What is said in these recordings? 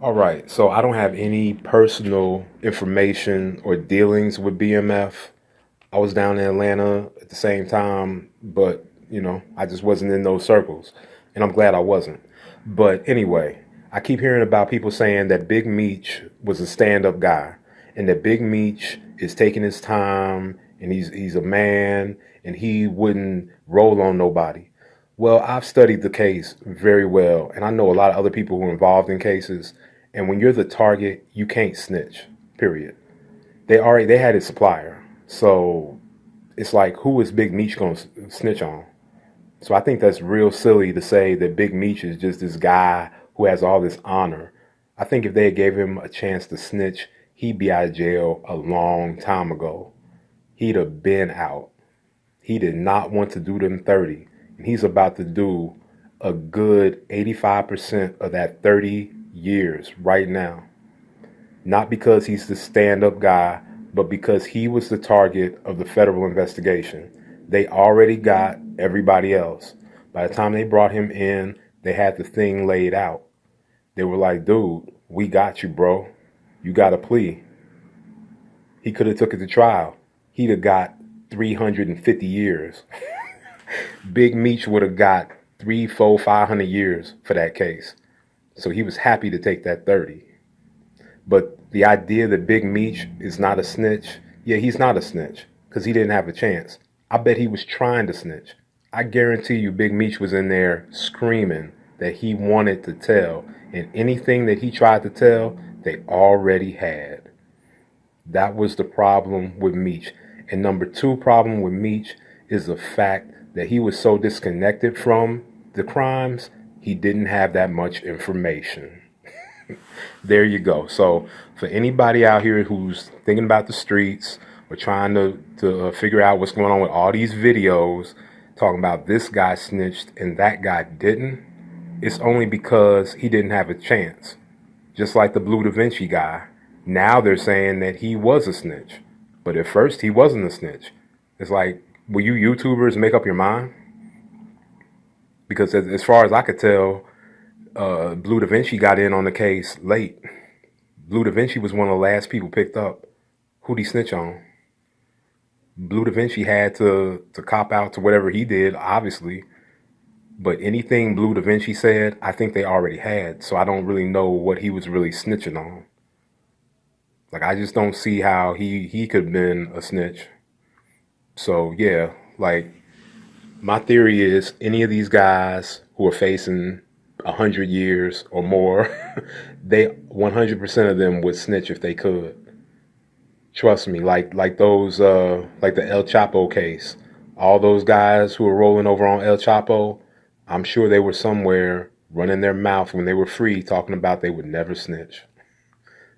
All right, so I don't have any personal information or dealings with BMF. I was down in Atlanta at the same time, but I just wasn't in those circles, and I'm glad I wasn't. But anyway, I keep hearing about people saying that Big Meech was a stand-up guy, and that Big Meech is taking his time, and he's a man, and he wouldn't roll on nobody. Well, I've studied the case very well, and I know a lot of other people who are involved in cases. And when you're the target, you can't snitch. Period. They had his supplier, so it's like, who is Big Meech gonna snitch on? So I think that's real silly to say that Big Meech is just this guy who has all this honor. I think if they had gave him a chance to snitch, he'd be out of jail a long time ago. He'd have been out. He did not want to do them 30, and he's about to do a good 85% of that 30 years right now. Not because he's the stand-up guy, but because he was the target of the federal investigation. They already got everybody else. By the time they brought him in, they had the thing laid out. They were like, dude, we got you, bro. You got a plea. He could have took it to trial. He'd have got 350 years. Big Meech would have got 3, 4, 500 years for that case. So he was happy to take that 30. But the idea that Big Meech is not a snitch, yeah, he's not a snitch because he didn't have a chance. I bet he was trying to snitch. I guarantee you Big Meech was in there screaming that he wanted to tell. And anything that he tried to tell, they already had. That was the problem with Meech. And number two problem with Meech is the fact that he was so disconnected from the crimes, he didn't have that much information. There you go. So for anybody out here who's thinking about the streets or trying to figure out what's going on with all these videos talking about this guy snitched and that guy didn't, it's only because he didn't have a chance. Just like the Blue Da Vinci guy. Now they're saying that he was a snitch. But at first he wasn't a snitch. It's like, will you YouTubers make up your mind? Because as far as I could tell, Blue Da Vinci got in on the case late. Blue Da Vinci was one of the last people picked up. Who'd he snitch on? Blue Da Vinci had to cop out to whatever he did, obviously. But anything Blue Da Vinci said, I think they already had. So I don't really know what he was really snitching on. Like, I just don't see how he could have been a snitch. So, yeah, like, my theory is any of these guys who are facing 100 years or more, they 100% of them would snitch if they could. Trust me, like those, like the El Chapo case. All those guys who were rolling over on El Chapo, I'm sure they were somewhere running their mouth when they were free talking about they would never snitch.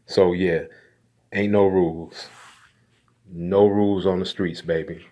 So, yeah, ain't no rules. No rules on the streets, baby.